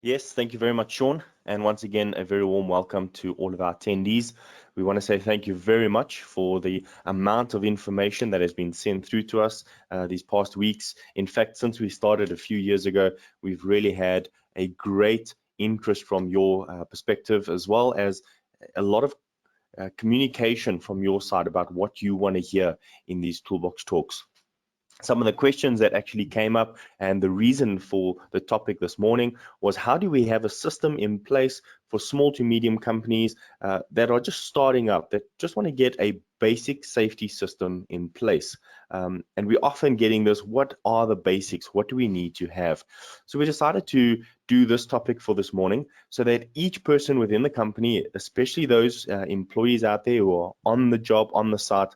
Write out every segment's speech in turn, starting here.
Yes, thank you very much, Sean. And once again, a very warm welcome to all of our attendees. We want to say thank you very much for the amount of information that has been sent through to us these past weeks. In fact, since we started a few years ago, we've really had a great interest from your perspective, as well as a lot of communication from your side about what you want to hear in these Toolbox talks. Some of the questions that actually came up, and the reason for the topic this morning was, how do we have a system in place for small to medium companies that are just starting up, that just want to get a basic safety system in place? And we're often getting this, what are the basics? What do we need to have? So we decided to do this topic for this morning so that each person within the company, especially those employees out there who are on the job, on the site,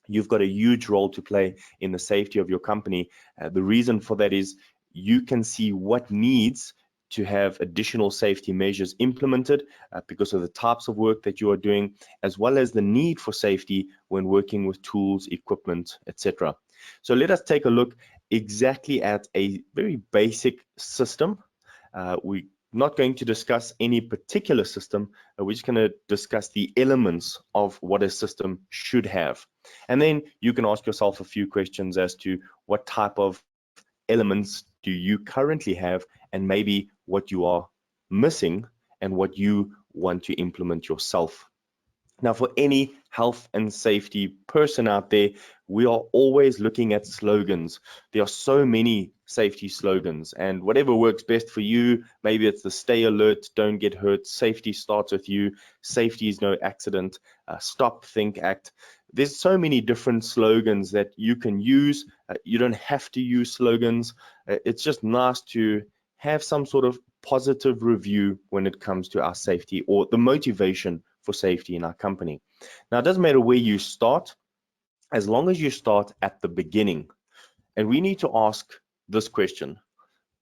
you've got a huge role to play in the safety of your company. The reason for that is you can see what needs to have additional safety measures implemented because of the types of work that you are doing, as well as the need for safety when working with tools, equipment, etc. So let us take a look exactly at a very basic system. We're not going to discuss any particular system. We're just going to discuss the elements of what a system should have. And then you can ask yourself a few questions as to what type of elements do you currently have, and maybe what you are missing and what you want to implement yourself. Now, for any health and safety person out there, we are always looking at slogans. There are so many safety slogans, and whatever works best for you, maybe it's the stay alert, don't get hurt, safety starts with you, safety is no accident, stop, think, act. There's so many different slogans that you can use. You don't have to use slogans. It's just nice to have some sort of positive review when it comes to our safety, or the motivation for safety in our company. Now, it doesn't matter where you start, as long as you start at the beginning. And we need to ask this question: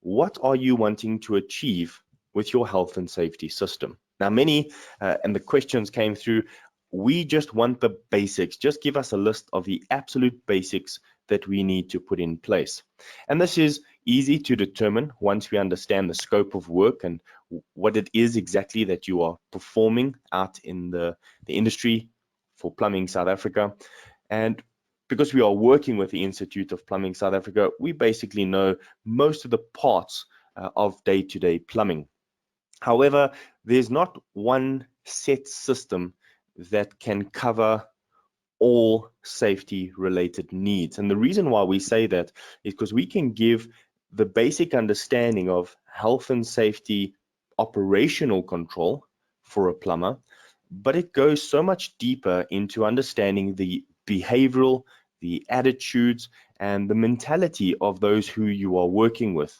what are you wanting to achieve with your health and safety system? Now, many, and the questions came through, we just want the basics. Just give us a list of the absolute basics that we need to put in place. And this is easy to determine once we understand the scope of work and what it is exactly that you are performing out in the industry for Plumbing South Africa. And because we are working with the Institute of Plumbing South Africa, we basically know most of the parts of day-to-day plumbing. However, there's not one set system that can cover all safety related needs. And the reason why we say that is because we can give the basic understanding of health and safety operational control for a plumber, but it goes so much deeper into understanding the behavioral, the attitudes, and the mentality of those who you are working with.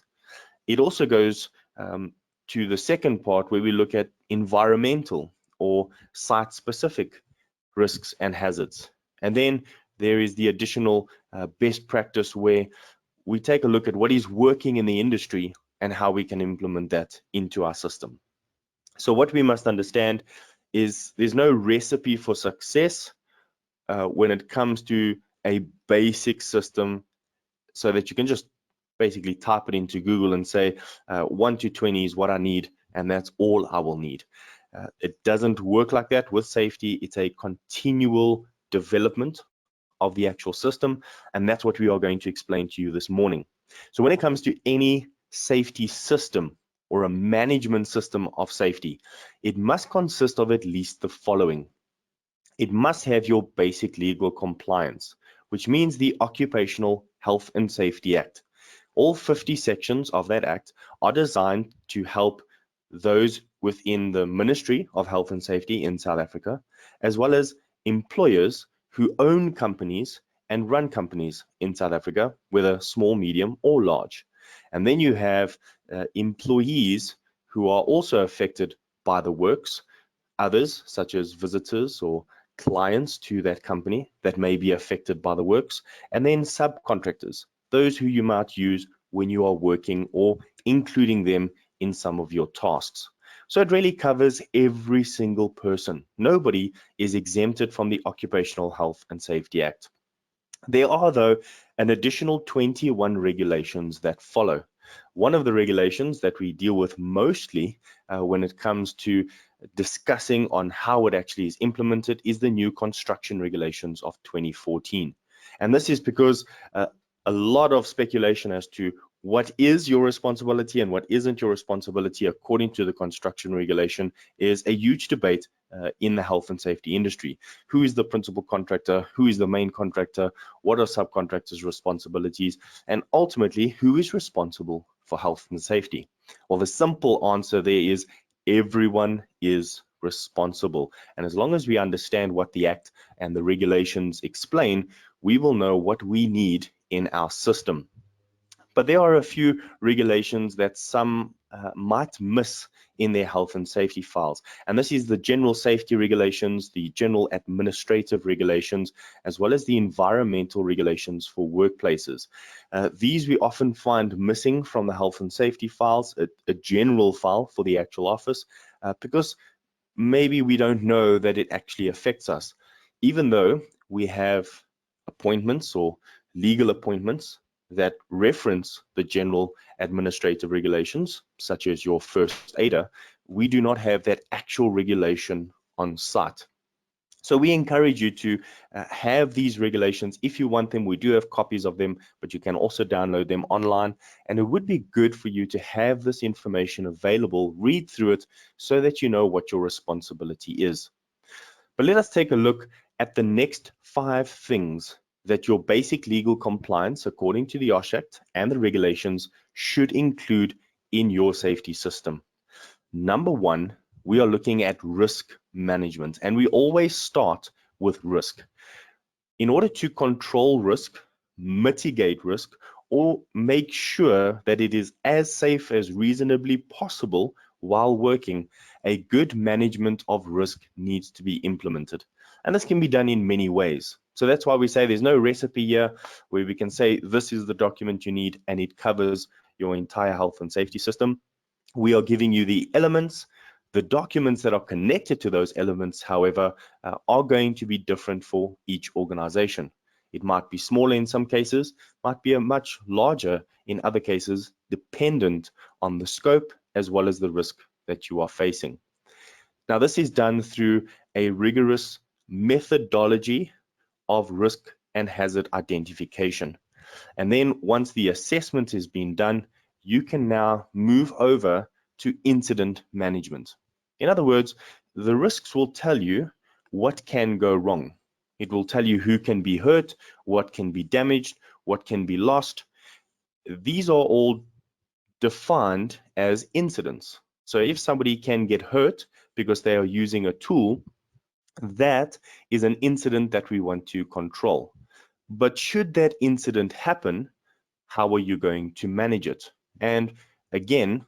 It also goes to the second part, where we look at environmental or site-specific risks and hazards. And then there is the additional best practice, where we take a look at what is working in the industry and how we can implement that into our system. So what we must understand is there's no recipe for success when it comes to a basic system, so that you can just basically type it into Google and say 1 to 20 is what I need, and that's all I will need. It doesn't work like that with safety. It's a continual development of the actual system, and that's what we are going to explain to you this morning. So when it comes to any safety system or a management system of safety, it must consist of at least the following. It must have your basic legal compliance, which means the Occupational Health and Safety Act. All 50 sections of that act are designed to help those within the Ministry of Health and Safety in South Africa, as well as employers who own companies and run companies in South Africa, whether small, medium, or large. And then you have employees who are also affected by the works, others such as visitors or clients to that company that may be affected by the works, and then subcontractors, those who you might use when you are working or including them in some of your tasks. So it really covers every single person. Nobody is exempted from the Occupational Health and Safety Act. There are, though, an additional 21 regulations that follow. One of the regulations that we deal with mostly when it comes to discussing on how it actually is implemented is the new construction regulations of 2014. And this is because a lot of speculation as to what is your responsibility and what isn't your responsibility according to the construction regulation is a huge debate in the health and safety industry. Who is the principal contractor? Who is the main contractor? What are subcontractors' responsibilities? And ultimately, who is responsible for health and safety? Well, the simple answer there is everyone is responsible. And as long as we understand what the Act and the regulations explain, we will know what we need in our system. But there are a few regulations that some might miss in their health and safety files. And this is the general safety regulations, the general administrative regulations, as well as the environmental regulations for workplaces. These we often find missing from the health and safety files, a general file for the actual office, because maybe we don't know that it actually affects us, even though we have appointments or legal appointments that reference the general administrative regulations, such as your first aider. We do not have that actual regulation on site. So we encourage you to have these regulations. If you want them, we do have copies of them, but you can also download them online. And it would be good for you to have this information available, read through it, so that you know what your responsibility is. But let us take a look at the next 5 things that your basic legal compliance, according to the OSH Act and the regulations, should include in your safety system. Number 1, we are looking at risk management, and we always start with risk. In order to control risk, mitigate risk, or make sure that it is as safe as reasonably possible while working, a good management of risk needs to be implemented. And this can be done in many ways. So that's why we say there's no recipe here where we can say this is the document you need and it covers your entire health and safety system. We are giving you the elements. The documents that are connected to those elements, however, are going to be different for each organization. It might be smaller in some cases, might be a much larger in other cases, dependent on the scope as well as the risk that you are facing. Now, this is done through a rigorous methodology of risk and hazard identification. And then once the assessment has been done, you can now move over to incident management. In other words, the risks will tell you what can go wrong. It will tell you who can be hurt, what can be damaged, what can be lost. These are all defined as incidents. So if somebody can get hurt because they are using a tool, that is an incident that we want to control. But should that incident happen, how are you going to manage it? And again,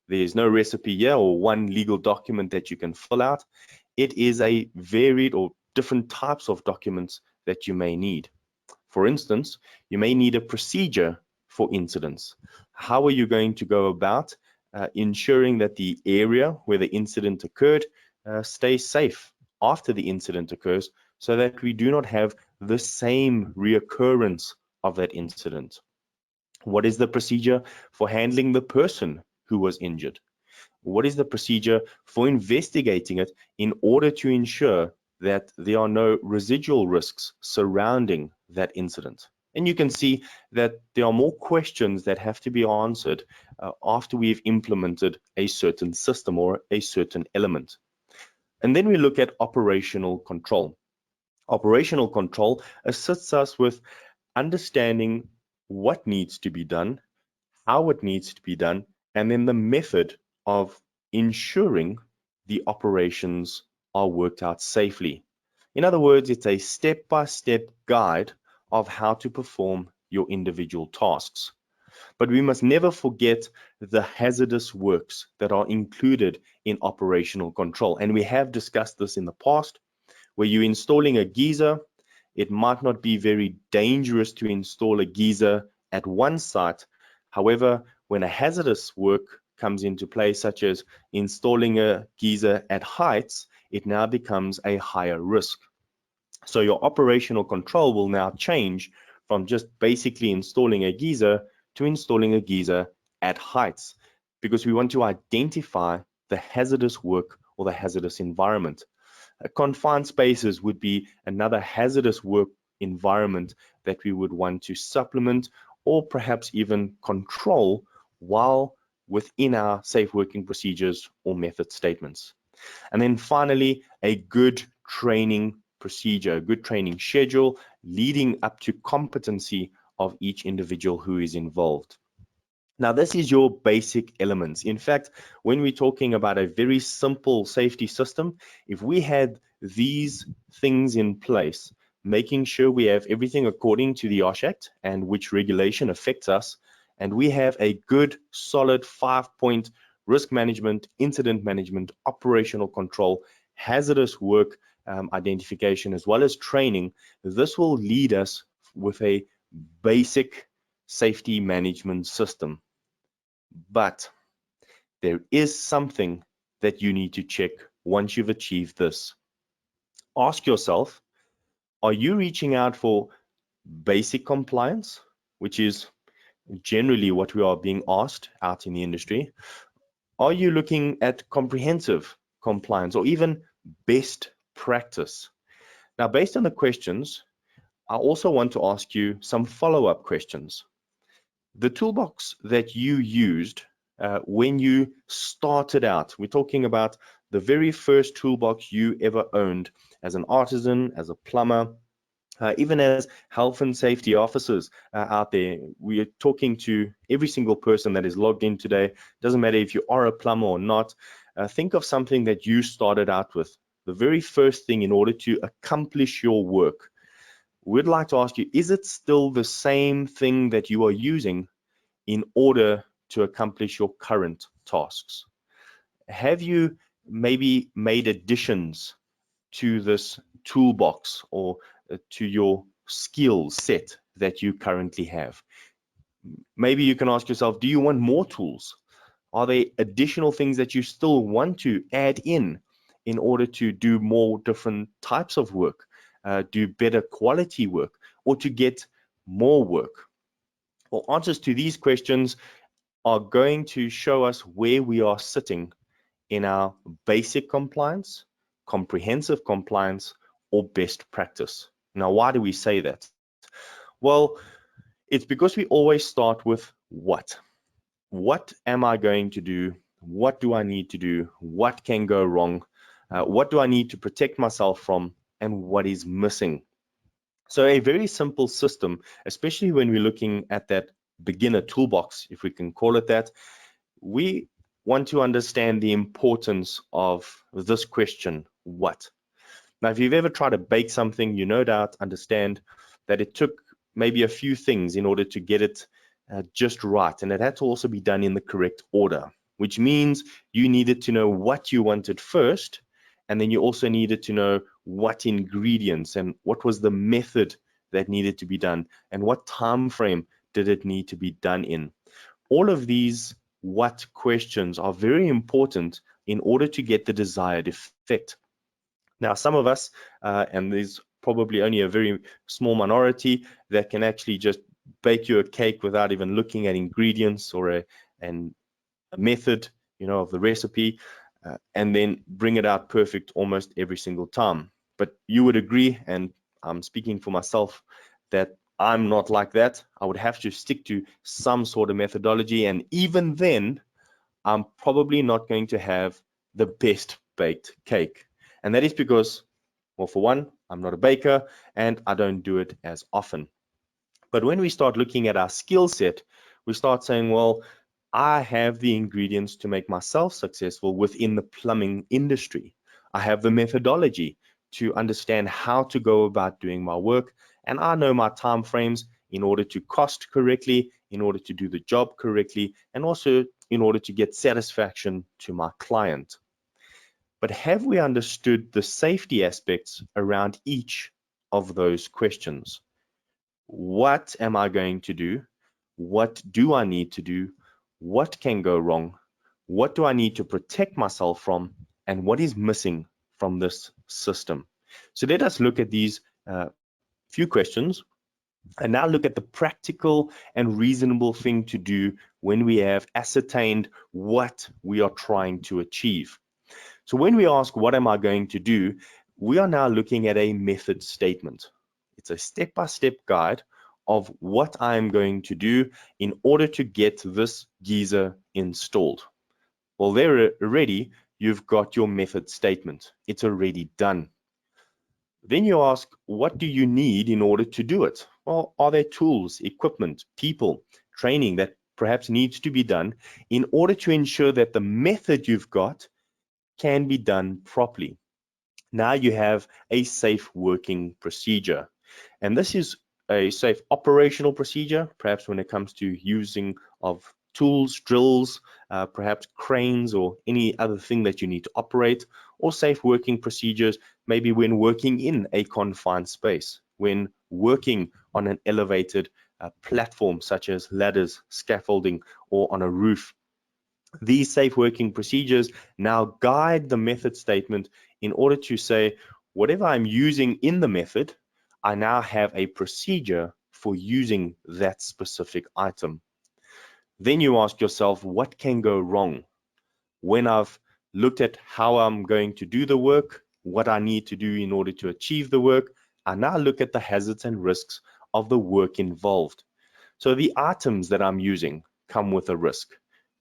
there's no recipe here or one legal document that you can fill out. It is a varied or different types of documents that you may need. For instance, you may need a procedure for incidents. How are you going to go about ensuring that the area where the incident occurred stays safe after the incident occurs, so that we do not have the same reoccurrence of that incident? What is the procedure for handling the person who was injured? What is the procedure for investigating it in order to ensure that there are no residual risks surrounding that incident? And you can see that there are more questions that have to be answered after we've implemented a certain system or a certain element. And then we look at operational control. Operational control assists us with understanding what needs to be done, how it needs to be done, and then the method of ensuring the operations are worked out safely. In other words, it's a step-by-step guide of how to perform your individual tasks. But we must never forget the hazardous works that are included in operational control. And we have discussed this in the past, where you're installing a geyser. It might not be very dangerous to install a geyser at one site. However, when a hazardous work comes into play, such as installing a geyser at heights, it now becomes a higher risk. So your operational control will now change from just basically installing a geyser to installing a geyser at heights, because we want to identify the hazardous work or the hazardous environment. Confined spaces would be another hazardous work environment that we would want to supplement or perhaps even control while within our safe working procedures or method statements. And then finally, a good training procedure, a good training schedule leading up to competency of each individual who is involved. Now, this is your basic elements. In fact, when we're talking about a very simple safety system, if we had these things in place, making sure we have everything according to the OSH Act and which regulation affects us, and we have a good, solid 5-point risk management, incident management, operational control, hazardous work identification, as well as training, this will lead us with a basic safety management system. But there is something that you need to check once you've achieved this. Ask yourself, are you reaching out for basic compliance, which is generally what we are being asked out in the industry? Are you looking at comprehensive compliance or even best practice? Now, based on the questions, I also want to ask you some follow-up questions. The toolbox that you used when you started out, we're talking about the very first toolbox you ever owned as an artisan, as a plumber, even as health and safety officers out there. We are talking to every single person that is logged in today. Doesn't matter if you are a plumber or not. Think of something that you started out with. The very first thing in order to accomplish your work. We'd like to ask you, is it still the same thing that you are using in order to accomplish your current tasks? Have you maybe made additions to this toolbox or to your skill set that you currently have? Maybe you can ask yourself, do you want more tools? Are there additional things that you still want to add in order to do more different types of work, do better quality work, or to get more work? Well, answers to these questions are going to show us where we are sitting in our basic compliance, comprehensive compliance, or best practice. Now, why do we say that? Well, it's because we always start with what. What am I going to do? What do I need to do? What can go wrong? What do I need to protect myself from? And what is missing? So a very simple system, especially when we're looking at that beginner toolbox, if we can call it that, we want to understand the importance of this question, what? Now, if you've ever tried to bake something, you no doubt understand that it took maybe a few things in order to get it just right. And it had to also be done in the correct order, which means you needed to know what you wanted first. And then you also needed to know what ingredients and what was the method that needed to be done and what time frame did it need to be done in. All of these what questions are very important in order to get the desired effect. Now, some of us, and there's probably only a very small minority that can actually just bake you a cake without even looking at ingredients or a method, of the recipe, and then bring it out perfect almost every single time. But you would agree, and I'm speaking for myself, that I'm not like that. I would have to stick to some sort of methodology, and even then, I'm probably not going to have the best baked cake. And that is because, well, for one, I'm not a baker and I don't do it as often. But when we start looking at our skill set, we start saying, well, I have the ingredients to make myself successful within the plumbing industry. I have the methodology to understand how to go about doing my work, and I know my time frames in order to cost correctly, in order to do the job correctly, and also in order to get satisfaction to my client. But have we understood the safety aspects around each of those questions? What am I going to do? What do I need to do? What can go wrong? What do I need to protect myself from? And what is missing from this system? So let us look at these few questions And now look at the practical and reasonable thing to do when we have ascertained what we are trying to achieve. So when we ask, what am I going to do? We are now looking at a method statement. It's a step-by-step guide of what I'm going to do in order to get this geyser installed. Well, there already, you've got your method statement. It's already done. Then you ask, what do you need in order to do it? Well, are there tools, equipment, people, training that perhaps needs to be done in order to ensure that the method you've got can be done properly? Now you have a safe working procedure. And this is a safe operational procedure, perhaps when it comes to using of tools, drills, perhaps cranes or any other thing that you need to operate, or safe working procedures, maybe when working in a confined space, when working on an elevated platform such as ladders, scaffolding, or on a roof. These safe working procedures now guide the method statement in order to say, whatever I'm using in the method, I now have a procedure for using that specific item. Then you ask yourself, what can go wrong? When I've looked at how I'm going to do the work, what I need to do in order to achieve the work, I now look at the hazards and risks of the work involved. So the items that I'm using come with a risk.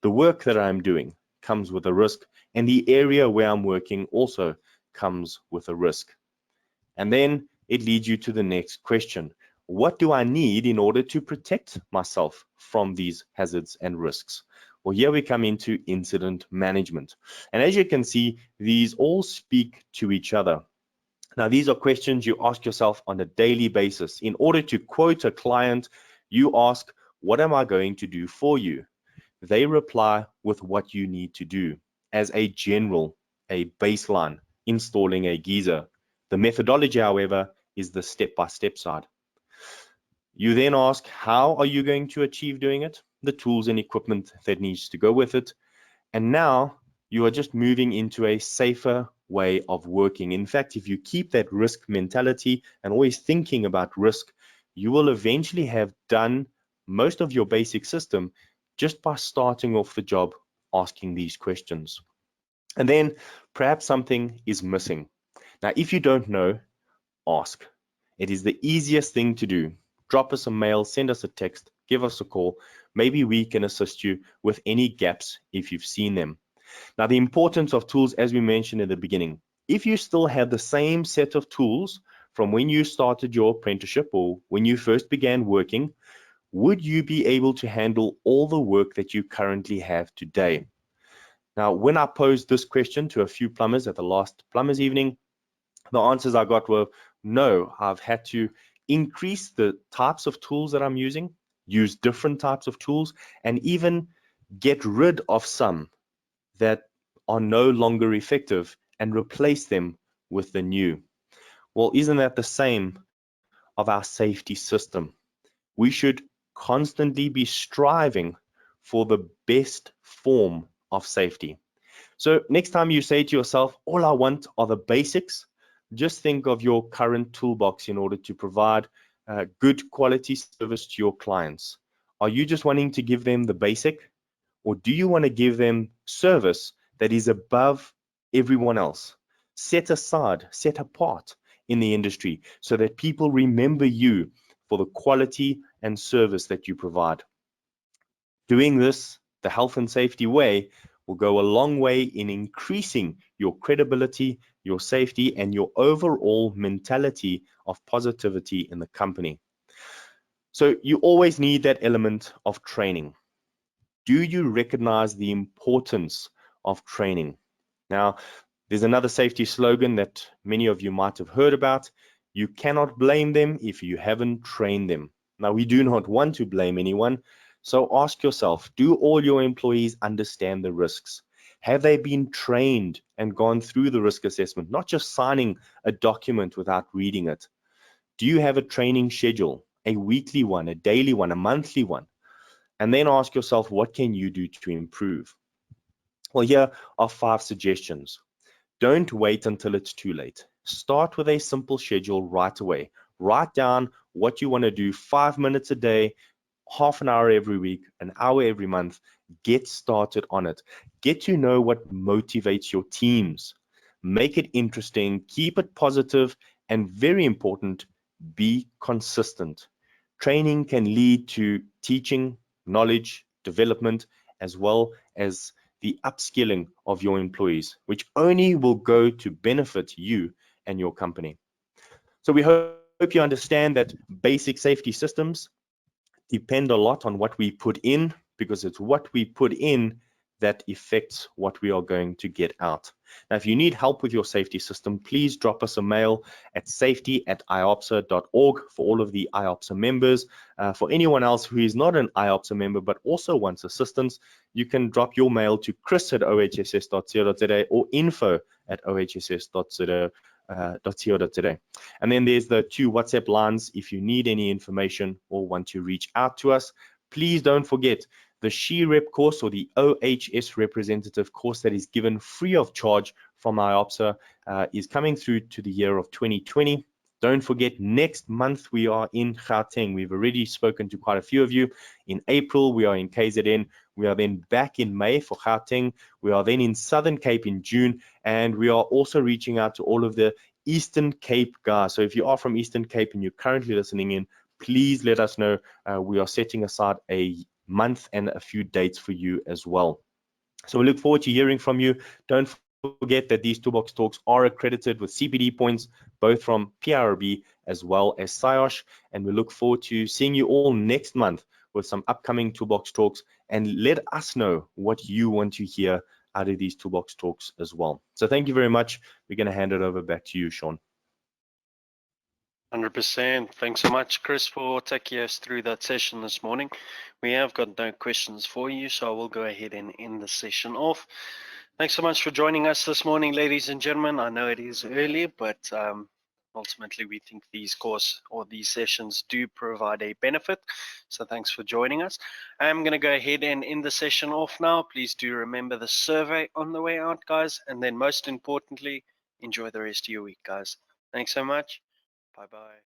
The work that I'm doing comes with a risk, and the area where I'm working also comes with a risk. And then it leads you to the next question. What do I need in order to protect myself from these hazards and risks? Well, here we come into incident management. And as you can see, these all speak to each other. Now, these are questions you ask yourself on a daily basis. In order to quote a client, you ask, what am I going to do for you? They reply with what you need to do as a general, a baseline, installing a geyser. The methodology, however, is the step-by-step side. You then ask, how are you going to achieve doing it? The tools and equipment that needs to go with it. And now you are just moving into a safer way of working. In fact, if you keep that risk mentality and always thinking about risk, you will eventually have done most of your basic system just by starting off the job asking these questions. And then perhaps something is missing. Now, if you don't know, ask. It is the easiest thing to do. Drop us a mail, send us a text, give us a call. Maybe we can assist you with any gaps if you've seen them. Now, the importance of tools, as we mentioned in the beginning, if you still have the same set of tools from when you started your apprenticeship or when you first began working, would you be able to handle all the work that you currently have today? Now, when I posed this question to a few plumbers at the last plumbers evening, the answers I got were no. I've had to increase the types of tools that I'm using, use different types of tools, and even get rid of some that are no longer effective and replace them with the new. Well, isn't that the same of our safety system? We should constantly be striving for the best form of safety. So next time you say to yourself, all I want are the basics, just think of your current toolbox in order to provide good quality service to your clients. Are you just wanting to give them the basic, or do you want to give them service that is above everyone else, set aside, set apart in the industry so that people remember you for the quality and service that you provide? Doing this the health and safety way will go a long way in increasing your credibility, your safety, and your overall mentality of positivity in the company. So you always need that element of training. Do you recognize the importance of training? Now, there's another safety slogan that many of you might have heard about. You cannot blame them if you haven't trained them. Now, we do not want to blame anyone. So ask yourself, do all your employees understand the risks? Have they been trained and gone through the risk assessment, not just signing a document without reading it? Do you have a training schedule, a weekly one, a daily one, a monthly one? And then ask yourself, what can you do to improve? Well, here are 5 suggestions. Don't wait until it's too late. Start with a simple schedule right away. Write down what you want to do, 5 minutes a day, half an hour every week, an hour every month. Get started on it. Get to know what motivates your teams. Make it interesting, keep it positive, and very important, be consistent. Training can lead to teaching, knowledge, development, as well as the upskilling of your employees, which only will go to benefit you and your company. So we hope you understand that basic safety systems depend a lot on what we put in, because it's what we put in that affects what we are going to get out. Now, if you need help with your safety system, please drop us a mail at safety@iopsa.org for all of the Iopsa members. For anyone else who is not an Iopsa member but also wants assistance, you can drop your mail to chris@ohss.co.za or info@ohss.co.za. And then there's the 2 WhatsApp lines if you need any information or want to reach out to us. Please don't forget the SHE-Rep course, or the OHS representative course that is given free of charge from Iopsa, is coming through to the year of 2020. Don't forget, next month we are in Gauteng. We've already spoken to quite a few of you. In April, we are in KZN. We are then back in May for Gauteng. We are then in Southern Cape in June. And we are also reaching out to all of the Eastern Cape guys. So if you are from Eastern Cape and you're currently listening in, please let us know. We are setting aside a month and a few dates for you as well. So we look forward to hearing from you. Don't forget that these Toolbox Talks are accredited with CPD points, both from PRB as well as SIOSH. And we look forward to seeing you all next month with some upcoming Toolbox Talks. And let us know what you want to hear out of these Toolbox Talks as well. So thank you very much. We're going to hand it over back to you, Sean. 100%. Thanks so much, Chris, for taking us through that session this morning. We have got no questions for you, so I will go ahead and end the session off. Thanks so much for joining us this morning, ladies and gentlemen. I know it is early, but ultimately we think these sessions do provide a benefit. So thanks for joining us. I'm going to go ahead and end the session off now. Please do remember the survey on the way out, guys. And then most importantly, enjoy the rest of your week, guys. Thanks so much. Bye-bye.